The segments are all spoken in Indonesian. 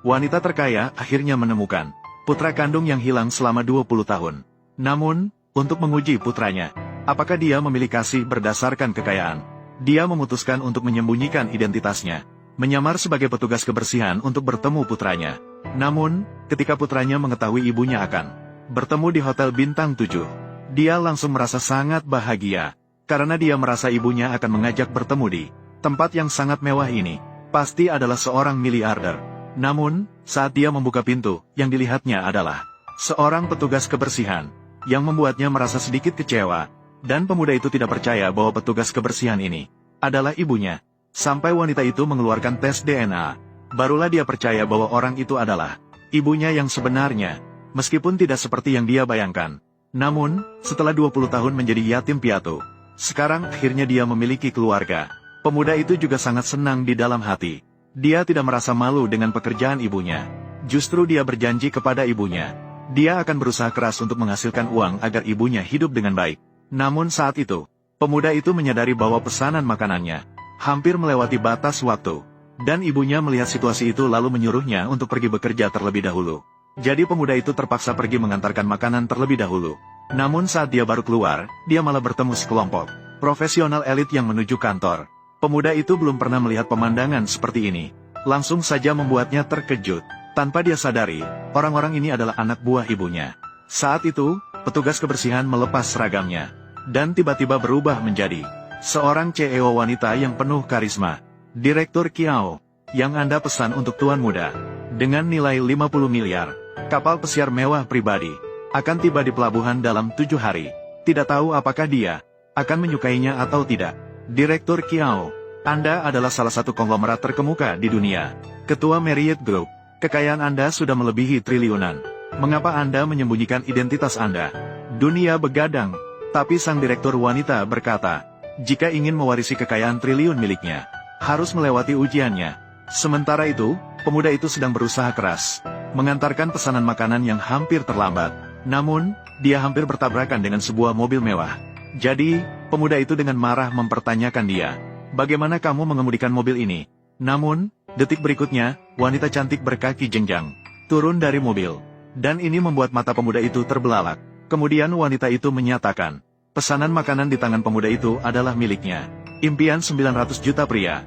wanita terkaya akhirnya menemukan putra kandung yang hilang selama 20 tahun. Namun, untuk menguji putranya, apakah dia memilih kasih berdasarkan kekayaan, dia memutuskan untuk menyembunyikan identitasnya, menyamar sebagai petugas kebersihan untuk bertemu putranya. Namun, ketika putranya mengetahui ibunya akan bertemu di Hotel Bintang 7, dia langsung merasa sangat bahagia, karena dia merasa ibunya akan mengajak bertemu di tempat yang sangat mewah ini, pasti adalah seorang miliarder. Namun, saat dia membuka pintu, yang dilihatnya adalah seorang petugas kebersihan, yang membuatnya merasa sedikit kecewa, dan pemuda itu tidak percaya bahwa petugas kebersihan ini adalah ibunya. Sampai wanita itu mengeluarkan tes DNA, barulah dia percaya bahwa orang itu adalah ibunya yang sebenarnya, meskipun tidak seperti yang dia bayangkan. Namun, setelah 20 tahun menjadi yatim piatu, sekarang akhirnya dia memiliki keluarga. Pemuda itu juga sangat senang di dalam hati. Dia tidak merasa malu dengan pekerjaan ibunya. Justru dia berjanji kepada ibunya, dia akan berusaha keras untuk menghasilkan uang agar ibunya hidup dengan baik. Namun saat itu, pemuda itu menyadari bahwa pesanan makanannya hampir melewati batas waktu, dan ibunya melihat situasi itu lalu menyuruhnya untuk pergi bekerja terlebih dahulu. Jadi pemuda itu terpaksa pergi mengantarkan makanan terlebih dahulu. Namun saat dia baru keluar, dia malah bertemu sekelompok profesional elit yang menuju kantor. Pemuda itu belum pernah melihat pemandangan seperti ini. Langsung saja membuatnya terkejut. Tanpa dia sadari, orang-orang ini adalah anak buah ibunya. Saat itu, petugas kebersihan melepas seragamnya, dan tiba-tiba berubah menjadi seorang CEO wanita yang penuh karisma. Direktur Kiao, yang Anda pesan untuk tuan muda, dengan nilai 50 miliar, kapal pesiar mewah pribadi, akan tiba di pelabuhan dalam 7 hari. Tidak tahu apakah dia akan menyukainya atau tidak. Direktur Kiao, Anda adalah salah satu konglomerat terkemuka di dunia. Ketua Marriott Group, kekayaan Anda sudah melebihi triliunan. Mengapa Anda menyembunyikan identitas Anda? Dunia begadang, tapi sang direktur wanita berkata, jika ingin mewarisi kekayaan triliun miliknya, harus melewati ujiannya. Sementara itu, pemuda itu sedang berusaha keras, mengantarkan pesanan makanan yang hampir terlambat. Namun, dia hampir bertabrakan dengan sebuah mobil mewah. Jadi, pemuda itu dengan marah mempertanyakan dia, bagaimana kamu mengemudikan mobil ini? Namun, detik berikutnya, wanita cantik berkaki jenjang turun dari mobil, dan ini membuat mata pemuda itu terbelalak. Kemudian wanita itu menyatakan, pesanan makanan di tangan pemuda itu adalah miliknya. Impian 900 juta pria.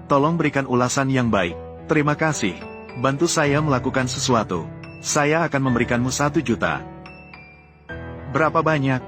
Tolong berikan ulasan yang baik. Terima kasih. Bantu saya melakukan sesuatu. Saya akan memberikanmu 1 juta. Berapa banyak?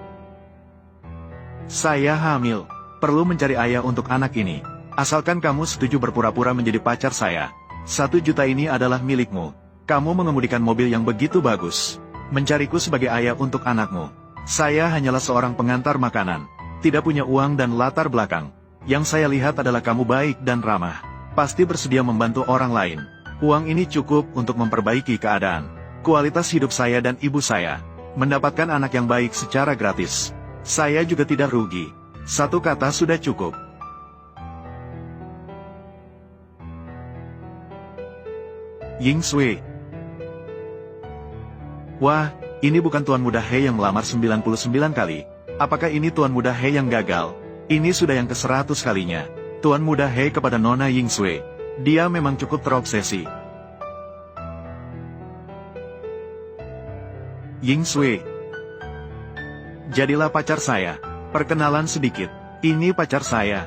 Saya hamil. Perlu mencari ayah untuk anak ini. Asalkan kamu setuju berpura-pura menjadi pacar saya. 1 juta ini adalah milikmu. Kamu mengemudikan mobil yang begitu bagus. Mencariku sebagai ayah untuk anakmu. Saya hanyalah seorang pengantar makanan. Tidak punya uang dan latar belakang. Yang saya lihat adalah kamu baik dan ramah. Pasti bersedia membantu orang lain. Uang ini cukup untuk memperbaiki keadaan kualitas hidup saya dan ibu saya. Mendapatkan anak yang baik secara gratis. Saya juga tidak rugi. 1 kata sudah cukup. Ying Sui. Wah, ini bukan Tuan Muda He yang melamar 99 kali. Apakah ini Tuan Muda He yang gagal? Ini sudah yang ke-100 kalinya. Tuan Muda He kepada Nona Ying Sui. Dia memang cukup terobsesi. Ying Sui. Jadilah pacar saya. Perkenalan sedikit. Ini pacar saya.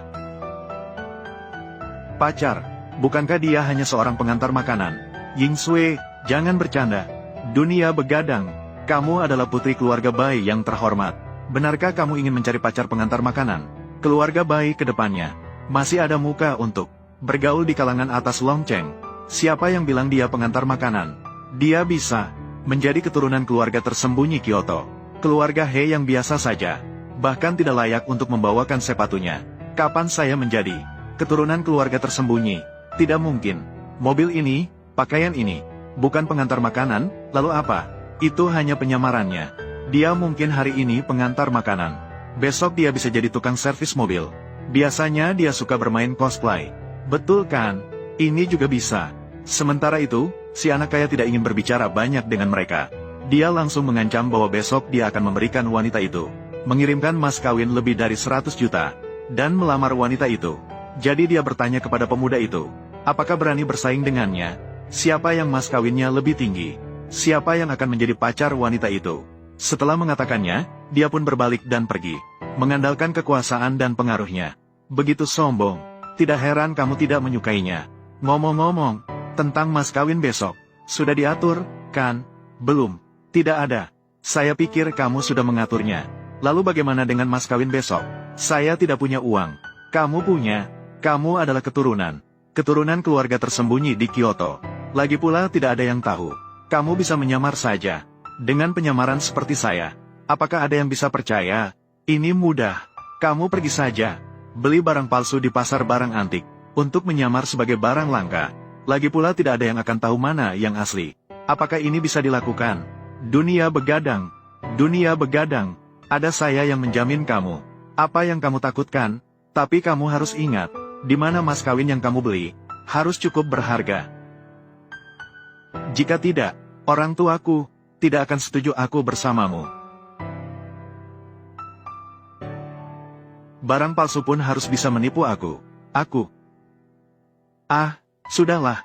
Pacar? Bukankah dia hanya seorang pengantar makanan? Ying Sui, jangan bercanda. Dunia begadang. Kamu adalah putri keluarga bayi yang terhormat. Benarkah kamu ingin mencari pacar pengantar makanan? Keluarga bayi ke depannya. Masih ada muka untuk bergaul di kalangan atas lonceng. Siapa yang bilang dia pengantar makanan? Dia bisa menjadi keturunan keluarga tersembunyi Kyoto. Keluarga He yang biasa saja. Bahkan tidak layak untuk membawakan sepatunya. Kapan saya menjadi keturunan keluarga tersembunyi? Tidak mungkin. Mobil ini, pakaian ini, bukan pengantar makanan, lalu apa? Itu hanya penyamarannya. Dia mungkin hari ini pengantar makanan. Besok dia bisa jadi tukang servis mobil. Biasanya dia suka bermain cosplay. Betul kan? Ini juga bisa. Sementara itu, si anak kaya tidak ingin berbicara banyak dengan mereka. Dia langsung mengancam bahwa besok dia akan memberikan wanita itu mengirimkan mas kawin lebih dari 100 juta dan melamar wanita itu. Jadi dia bertanya kepada pemuda itu, Apakah berani bersaing dengannya? Siapa yang mas kawinnya lebih tinggi? Siapa yang akan menjadi pacar wanita itu? Setelah mengatakannya, dia pun berbalik dan pergi, mengandalkan kekuasaan dan pengaruhnya. Begitu sombong, tidak heran kamu tidak menyukainya. Ngomong-ngomong, tentang mas kawin besok, sudah diatur, kan? Belum, tidak ada. Saya pikir kamu sudah mengaturnya. Lalu bagaimana dengan mas kawin besok? Saya tidak punya uang. Kamu punya. Kamu adalah keturunan keluarga tersembunyi di Kyoto. Lagi pula tidak ada yang tahu. Kamu bisa menyamar saja. Dengan penyamaran seperti saya, apakah ada yang bisa percaya? Ini mudah. Kamu pergi saja, beli barang palsu di pasar barang antik, untuk menyamar sebagai barang langka. Lagi pula tidak ada yang akan tahu mana yang asli. Apakah ini bisa dilakukan? Dunia begadang. Dunia begadang. Ada saya yang menjamin kamu. Apa yang kamu takutkan? Tapi kamu harus ingat, di mana mas kawin yang kamu beli, harus cukup berharga. Jika tidak, orang tuaku tidak akan setuju aku bersamamu. Barang palsu pun harus bisa menipu aku. Sudahlah.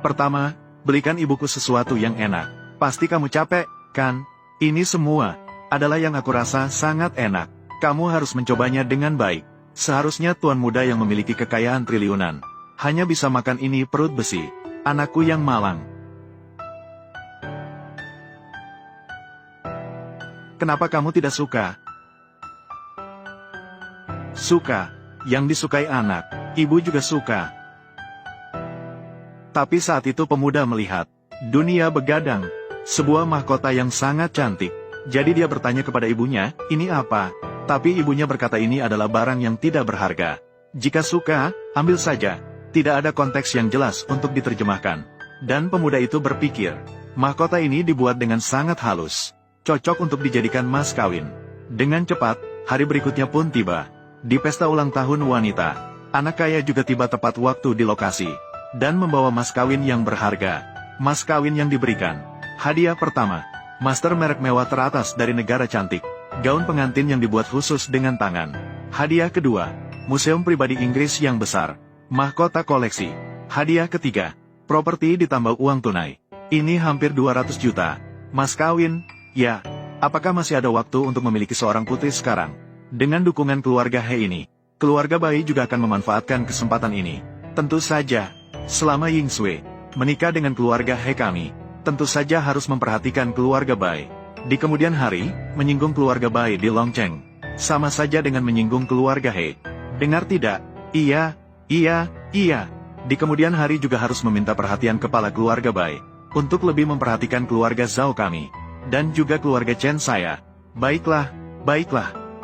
Pertama, belikan ibuku sesuatu yang enak. Pasti kamu capek, kan? Ini semua adalah yang aku rasa sangat enak. Kamu harus mencobanya dengan baik. Seharusnya tuan muda yang memiliki kekayaan triliunan hanya bisa makan ini perut besi. Anakku yang malang. Kenapa kamu tidak suka? Suka. Yang disukai anak, ibu juga suka. Tapi saat itu pemuda melihat dunia begadang, sebuah mahkota yang sangat cantik. Jadi dia bertanya kepada ibunya, ini apa? Tapi ibunya berkata ini adalah barang yang tidak berharga. Jika suka, ambil saja. Tidak ada konteks yang jelas untuk diterjemahkan. Dan pemuda itu berpikir, mahkota ini dibuat dengan sangat halus, cocok untuk dijadikan mas kawin. Dengan cepat, hari berikutnya pun tiba. Di pesta ulang tahun wanita, anak kaya juga tiba tepat waktu di lokasi, dan membawa mas kawin yang berharga. Mas kawin yang diberikan, hadiah pertama, master merek mewah teratas dari negara cantik, gaun pengantin yang dibuat khusus dengan tangan. Hadiah kedua, museum pribadi Inggris yang besar, mahkota koleksi. Hadiah ketiga, properti ditambah uang tunai. Ini hampir 200 juta. Mas kawin, ya, apakah masih ada waktu untuk memiliki seorang putri sekarang? Dengan dukungan keluarga He ini, keluarga Bai juga akan memanfaatkan kesempatan ini. Tentu saja, selama Ying Sui menikah dengan keluarga He kami, tentu saja harus memperhatikan keluarga Bai. Di kemudian hari, menyinggung keluarga Bai di Longcheng, sama saja dengan menyinggung keluarga He. Dengar tidak? Iya. Di kemudian hari juga harus meminta perhatian kepala keluarga Bai, untuk lebih memperhatikan keluarga Zhao kami, dan juga keluarga Chen saya. Baiklah.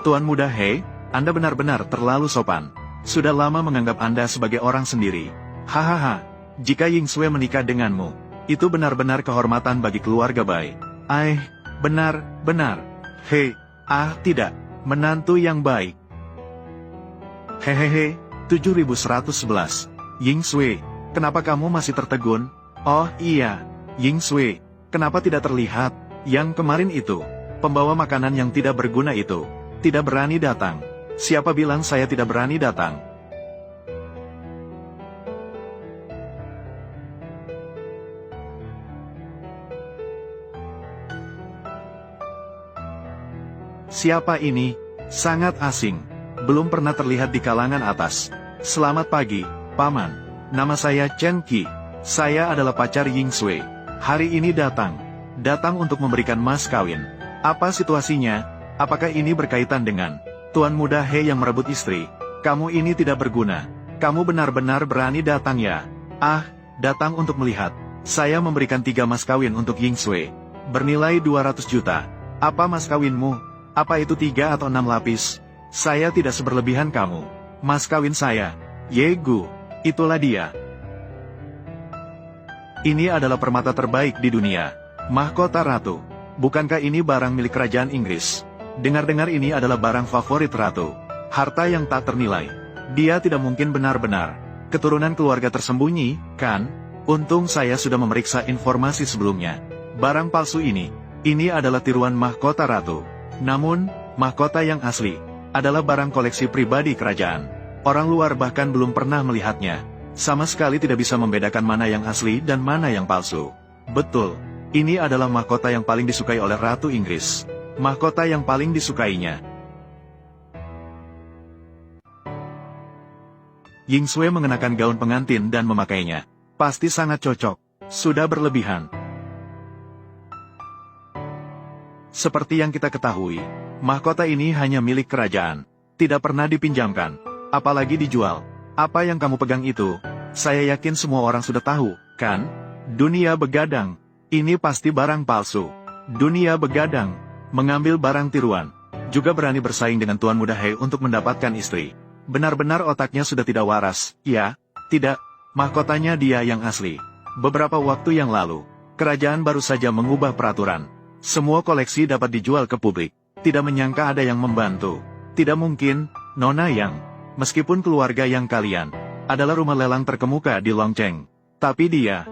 Tuan muda He, Anda benar-benar terlalu sopan. Sudah lama menganggap Anda sebagai orang sendiri. Hahaha, jika Ying Sui menikah denganmu, itu benar-benar kehormatan bagi keluarga Bai. Benar. He, tidak, menantu yang baik. Hehehe, 7111. Ying Sui, kenapa kamu masih tertegun? Oh iya, Ying Sui, kenapa tidak terlihat? Yang kemarin itu, pembawa makanan yang tidak berguna itu, tidak berani datang. Siapa bilang saya tidak berani datang? Siapa ini? Sangat asing. Belum pernah terlihat di kalangan atas. Selamat pagi, Paman. Nama saya Chen Qi. Saya adalah pacar Ying Sui. Hari ini datang untuk memberikan mas kawin. Apa situasinya? Apakah ini berkaitan dengan tuan muda He yang merebut istri? Kamu ini tidak berguna. Kamu benar-benar berani datang ya? Datang untuk melihat. Saya memberikan 3 mas kawin untuk Ying Sui, bernilai 200 juta. Apa mas kawinmu? Apa itu 3 atau 6 lapis? Saya tidak seberlebihan kamu. Mas kawin saya, Ye Gu, itulah dia. Ini adalah permata terbaik di dunia. Mahkota ratu. Bukankah ini barang milik kerajaan Inggris? Dengar-dengar ini adalah barang favorit ratu. Harta yang tak ternilai. Dia tidak mungkin benar-benar keturunan keluarga tersembunyi, kan? Untung saya sudah memeriksa informasi sebelumnya. Barang palsu ini adalah tiruan mahkota ratu. Namun, mahkota yang asli adalah barang koleksi pribadi kerajaan. Orang luar bahkan belum pernah melihatnya. Sama sekali tidak bisa membedakan mana yang asli dan mana yang palsu. Betul, ini adalah mahkota yang paling disukai oleh Ratu Inggris. Mahkota yang paling disukainya. Ying Sui mengenakan gaun pengantin dan memakainya. Pasti sangat cocok. Sudah berlebihan. Seperti yang kita ketahui, mahkota ini hanya milik kerajaan. Tidak pernah dipinjamkan. Apalagi dijual. Apa yang kamu pegang itu, saya yakin semua orang sudah tahu, kan? Dunia begadang. Ini pasti barang palsu. Dunia begadang. Mengambil barang tiruan. Juga berani bersaing dengan Tuan Muda He untuk mendapatkan istri. Benar-benar otaknya sudah tidak waras. Ya, tidak. Mahkotanya dia yang asli. Beberapa waktu yang lalu, kerajaan baru saja mengubah peraturan. Semua koleksi dapat dijual ke publik. Tidak menyangka ada yang membantu. Tidak mungkin, Nona Yang. Meskipun keluarga yang kalian adalah rumah lelang terkemuka di Longcheng. Tapi dia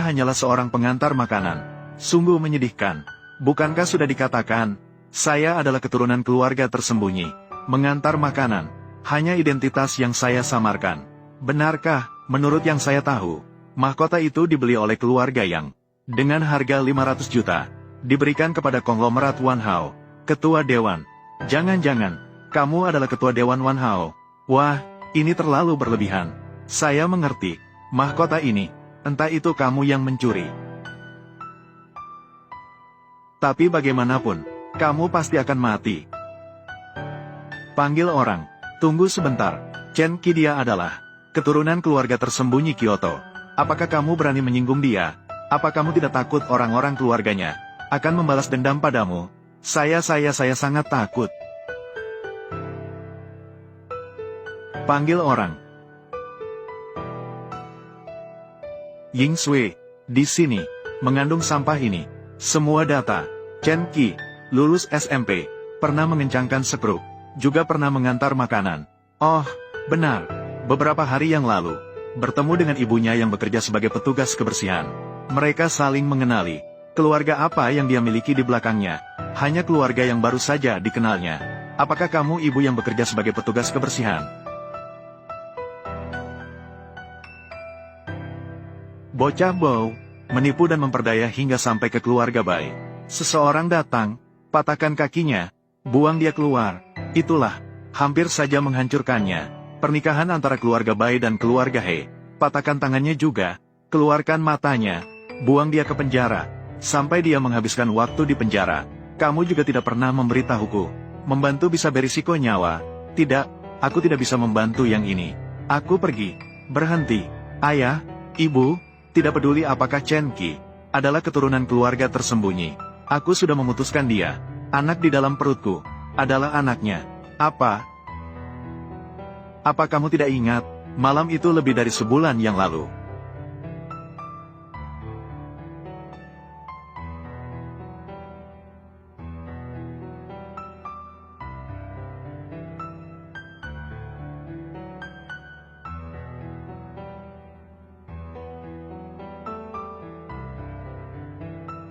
hanyalah seorang pengantar makanan. Sungguh menyedihkan. Bukankah sudah dikatakan, saya adalah keturunan keluarga tersembunyi. Mengantar makanan, hanya identitas yang saya samarkan. Benarkah, menurut yang saya tahu, mahkota itu dibeli oleh keluarga Yang dengan harga 500 juta, diberikan kepada konglomerat Wan Hao, ketua dewan. Jangan-jangan, kamu adalah ketua dewan Wan Hao. Wah, ini terlalu berlebihan. Saya mengerti, mahkota ini, entah itu kamu yang mencuri. Tapi bagaimanapun, kamu pasti akan mati. Panggil orang. Tunggu sebentar. Chen Qi dia adalah keturunan keluarga tersembunyi Kyoto. Apakah kamu berani menyinggung dia? Apa kamu tidak takut orang-orang keluarganya akan membalas dendam padamu? Saya sangat takut. Panggil orang. Ying Sui, di sini, mengandung sampah ini. Semua data. Chen Qi, lulus SMP, pernah mengencangkan sekrup, juga pernah mengantar makanan. Oh, benar. Beberapa hari yang lalu, bertemu dengan ibunya yang bekerja sebagai petugas kebersihan. Mereka saling mengenali. Keluarga apa yang dia miliki di belakangnya? Hanya keluarga yang baru saja dikenalnya. Apakah kamu ibu yang bekerja sebagai petugas kebersihan? Bocah Bow, menipu dan memperdaya hingga sampai ke keluarga Bai. Seseorang datang, patahkan kakinya, buang dia keluar. Itulah, hampir saja menghancurkannya. Pernikahan antara keluarga Bai dan keluarga He. Patahkan tangannya juga, keluarkan matanya, buang dia ke penjara, sampai dia menghabiskan waktu di penjara. Kamu juga tidak pernah memberitahuku. Membantu bisa berisiko nyawa. Tidak, aku tidak bisa membantu yang ini. Aku pergi. Berhenti. Ayah, ibu, tidak peduli apakah Chen Qi adalah keturunan keluarga tersembunyi. Aku sudah memutuskan dia. Anak di dalam perutku adalah anaknya. Apa kamu tidak ingat? Malam itu lebih dari sebulan yang lalu.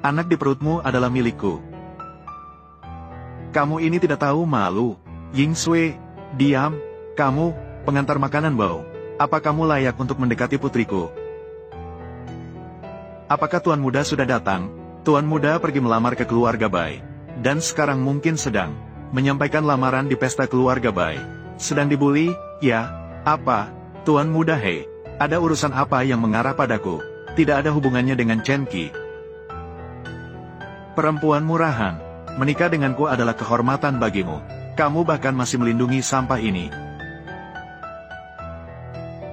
Anak di perutmu adalah milikku. Kamu ini tidak tahu malu. Ying Sui, diam. Kamu, pengantar makanan Bau. Apa kamu layak untuk mendekati putriku? Apakah Tuan Muda sudah datang? Tuan Muda pergi melamar ke keluarga Bai. Dan sekarang mungkin sedang menyampaikan lamaran di pesta keluarga Bai. Sedang dibully? Ya. Apa? Tuan Muda He, ada urusan apa yang mengarah padaku? Tidak ada hubungannya dengan Chen Qi. Perempuan murahan, menikah denganku adalah kehormatan bagimu. Kamu bahkan masih melindungi sampah ini.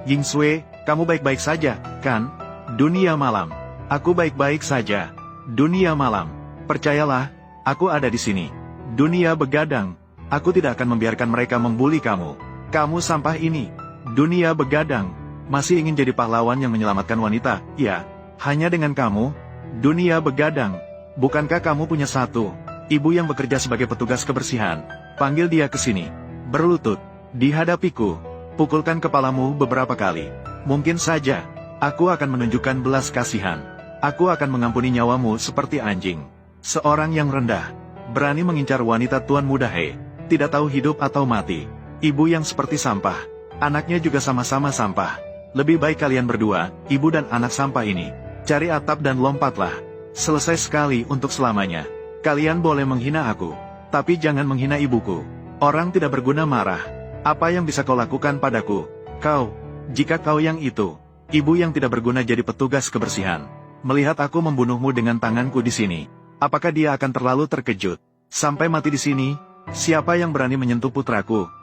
Ying Sui, kamu baik-baik saja, kan? Dunia malam. Aku baik-baik saja. Dunia malam. Percayalah, aku ada di sini. Dunia begadang. Aku tidak akan membiarkan mereka membuli kamu. Kamu sampah ini. Dunia begadang. Masih ingin jadi pahlawan yang menyelamatkan wanita? Ya, hanya dengan kamu. Dunia begadang. Bukankah kamu punya satu ibu yang bekerja sebagai petugas kebersihan? Panggil dia ke sini. Berlutut. Di hadapiku. Pukulkan kepalamu beberapa kali. Mungkin saja, aku akan menunjukkan belas kasihan. Aku akan mengampuni nyawamu seperti anjing. Seorang yang rendah, berani mengincar wanita Tuan Muda He, tidak tahu hidup atau mati. Ibu yang seperti sampah. Anaknya juga sama-sama sampah. Lebih baik kalian berdua, ibu dan anak sampah ini, cari atap dan lompatlah. Selesai sekali untuk selamanya. Kalian boleh menghina aku, tapi jangan menghina ibuku. Orang tidak berguna marah. Apa yang bisa kau lakukan padaku? Kau, jika kau yang itu, ibu yang tidak berguna jadi petugas kebersihan. Melihat aku membunuhmu dengan tanganku di sini, apakah dia akan terlalu terkejut? Sampai mati di sini, siapa yang berani menyentuh putraku?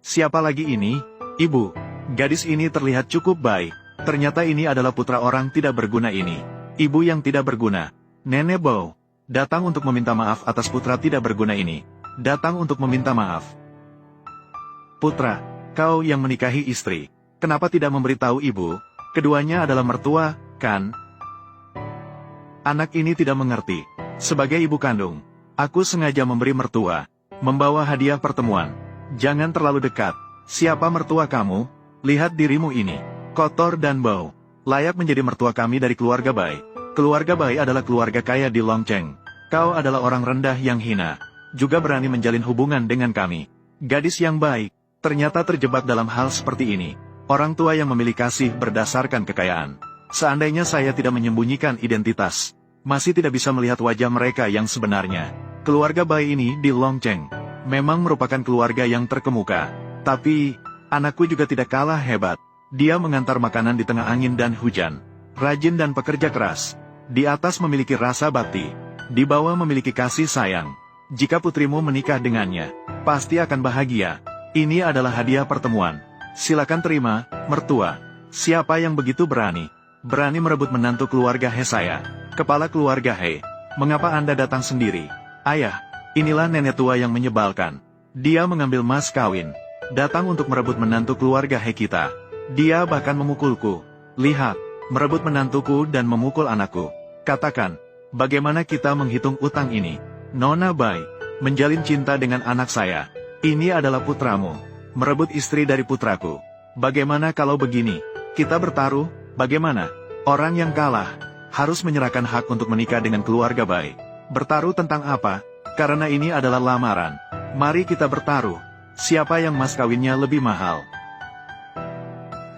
Siapa lagi ini? Ibu, gadis ini terlihat cukup baik. Ternyata ini adalah putra orang tidak berguna ini. Ibu yang tidak berguna. Nenek Bow, datang untuk meminta maaf atas putra tidak berguna ini. Datang untuk meminta maaf. Putra, kau yang menikahi istri. Kenapa tidak memberitahu ibu? Keduanya adalah mertua, kan? Anak ini tidak mengerti. Sebagai ibu kandung, aku sengaja memberi mertua, membawa hadiah pertemuan. Jangan terlalu dekat. Siapa mertua kamu? Lihat dirimu ini, kotor dan bau. Layak menjadi mertua kami dari keluarga Bai. Keluarga Bai adalah keluarga kaya di Longcheng. Kau adalah orang rendah yang hina. Juga berani menjalin hubungan dengan kami. Gadis yang baik, ternyata terjebak dalam hal seperti ini. Orang tua yang memilih kasih berdasarkan kekayaan. Seandainya saya tidak menyembunyikan identitas, masih tidak bisa melihat wajah mereka yang sebenarnya. Keluarga Bai ini di Longcheng memang merupakan keluarga yang terkemuka. Tapi, anakku juga tidak kalah hebat. Dia mengantar makanan di tengah angin dan hujan. Rajin dan pekerja keras. Di atas memiliki rasa bakti. Di bawah memiliki kasih sayang. Jika putrimu menikah dengannya, pasti akan bahagia. Ini adalah hadiah pertemuan. Silakan terima, mertua. Siapa yang begitu berani? Berani merebut menantu keluarga He saya. Kepala keluarga He. Mengapa Anda datang sendiri? Ayah. Inilah nenek tua yang menyebalkan. Dia mengambil mas kawin. Datang untuk merebut menantu keluarga He kita. Dia bahkan memukulku. Lihat, merebut menantuku dan memukul anakku. Katakan, bagaimana kita menghitung utang ini? Nona Bai, menjalin cinta dengan anak saya. Ini adalah putramu. Merebut istri dari putraku. Bagaimana kalau begini? Kita bertaruh, bagaimana? Orang yang kalah, harus menyerahkan hak untuk menikah dengan keluarga Bai. Bertaruh tentang apa? Karena ini adalah lamaran. Mari kita bertaruh. Siapa yang mas kawinnya lebih mahal?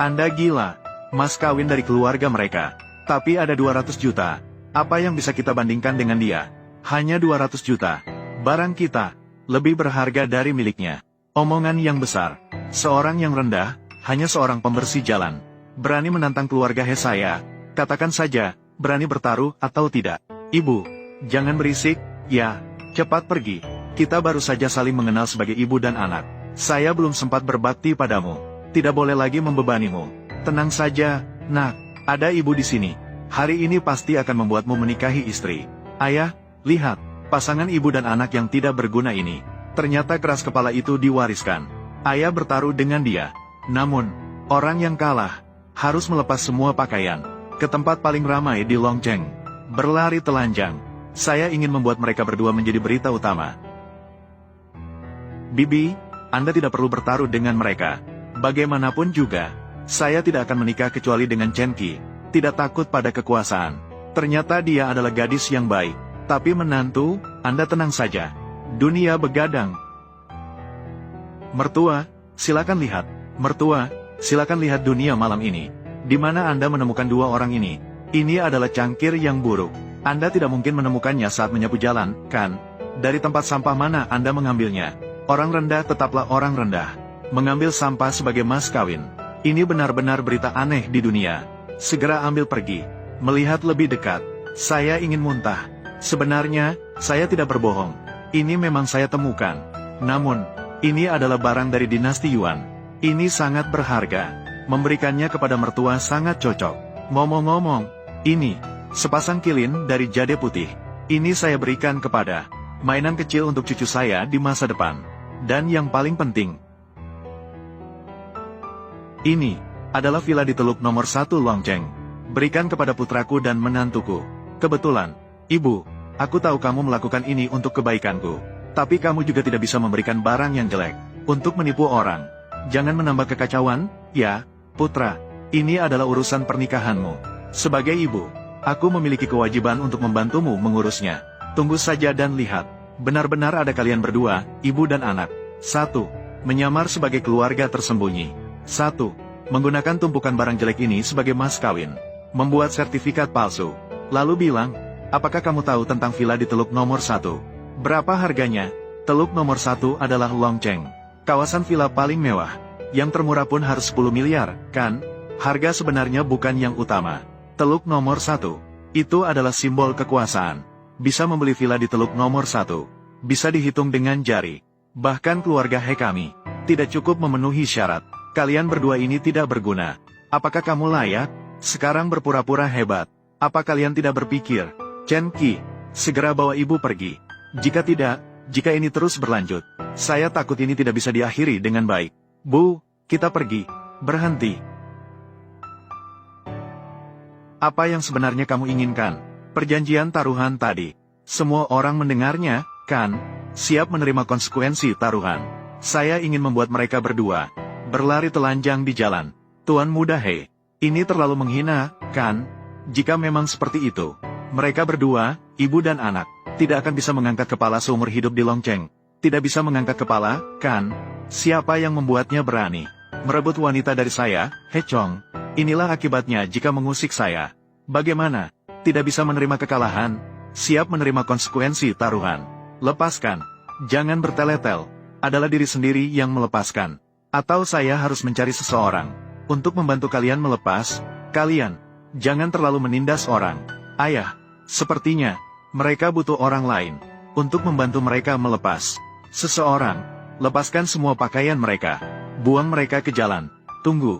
Anda gila. Mas kawin dari keluarga mereka. Tapi ada 200 juta. Apa yang bisa kita bandingkan dengan dia? Hanya 200 juta. Barang kita lebih berharga dari miliknya. Omongan yang besar. Seorang yang rendah, hanya seorang pembersih jalan. Berani menantang keluarga He saya. Katakan saja, berani bertaruh atau tidak. Ibu, jangan berisik, ya. Cepat pergi. Kita baru saja saling mengenal sebagai ibu dan anak. Saya belum sempat berbakti padamu. Tidak boleh lagi membebanimu. Tenang saja, nak. Ada ibu di sini. Hari ini pasti akan membuatmu menikahi istri. Ayah, lihat. Pasangan ibu dan anak yang tidak berguna ini. Ternyata keras kepala itu diwariskan. Ayah bertaruh dengan dia. Namun, orang yang kalah harus melepas semua pakaian. Ke tempat paling ramai di Longcheng. Berlari telanjang. Saya ingin membuat mereka berdua menjadi berita utama. Bibi, Anda tidak perlu bertaruh dengan mereka. Bagaimanapun juga, saya tidak akan menikah kecuali dengan Chen Qi. Tidak takut pada kekuasaan. Ternyata dia adalah gadis yang baik. Tapi menantu, Anda tenang saja. Dunia begadang. Mertua, silakan lihat. Mertua, silakan lihat dunia malam ini. Di mana Anda menemukan dua orang ini? Ini adalah cangkir yang buruk. Anda tidak mungkin menemukannya saat menyapu jalan, kan? Dari tempat sampah mana Anda mengambilnya? Orang rendah tetaplah orang rendah. Mengambil sampah sebagai mas kawin. Ini benar-benar berita aneh di dunia. Segera ambil pergi. Melihat lebih dekat. Saya ingin muntah. Sebenarnya, saya tidak berbohong. Ini memang saya temukan. Namun, ini adalah barang dari dinasti Yuan. Ini sangat berharga. Memberikannya kepada mertua sangat cocok. Ngomong-ngomong, ini sepasang kilin dari jade putih. Ini saya berikan kepada mainan kecil untuk cucu saya di masa depan. Dan yang paling penting, ini adalah villa di Teluk nomor 1 Longcheng. Berikan kepada putraku dan menantuku. Kebetulan, Ibu, aku tahu kamu melakukan ini untuk kebaikanku. Tapi kamu juga tidak bisa memberikan barang yang jelek untuk menipu orang. Jangan menambah kekacauan, ya, putra. Ini adalah urusan pernikahanmu. Sebagai ibu, aku memiliki kewajiban untuk membantumu mengurusnya. Tunggu saja dan lihat. Benar-benar ada kalian berdua, ibu dan anak. 1. Menyamar sebagai keluarga tersembunyi. 1. Menggunakan tumpukan barang jelek ini sebagai mas kawin. Membuat sertifikat palsu. Lalu bilang, apakah kamu tahu tentang villa di Teluk nomor 1? Berapa harganya? Teluk nomor 1 adalah Longcheng. Kawasan villa paling mewah. Yang termurah pun harus 10 miliar, kan? Harga sebenarnya bukan yang utama. Teluk nomor 1. Itu adalah simbol kekuasaan. Bisa membeli villa di Teluk nomor 1. Bisa dihitung dengan jari. Bahkan keluarga He kami tidak cukup memenuhi syarat. Kalian berdua ini tidak berguna. Apakah kamu layak? Sekarang berpura-pura hebat. Apa kalian tidak berpikir? Chen Qi, segera bawa ibu pergi. Jika tidak, jika ini terus berlanjut, saya takut ini tidak bisa diakhiri dengan baik. Bu, kita pergi. Berhenti. Apa yang sebenarnya kamu inginkan? Perjanjian taruhan tadi. Semua orang mendengarnya, kan? Siap menerima konsekuensi taruhan. Saya ingin membuat mereka berdua berlari telanjang di jalan. Tuan Muda He, ini terlalu menghina, kan? Jika memang seperti itu, mereka berdua, ibu dan anak, tidak akan bisa mengangkat kepala seumur hidup di Longcheng. Tidak bisa mengangkat kepala, kan? Siapa yang membuatnya berani merebut wanita dari saya, He Chong? Inilah akibatnya jika mengusik saya. Bagaimana? Tidak bisa menerima kekalahan? Siap menerima konsekuensi taruhan. Lepaskan. Jangan bertele-tel. Adalah diri sendiri yang melepaskan. Atau saya harus mencari seseorang untuk membantu kalian melepas. Kalian jangan terlalu menindas orang. Ayah, sepertinya mereka butuh orang lain untuk membantu mereka melepas. Seseorang, lepaskan semua pakaian mereka. Buang mereka ke jalan. Tunggu.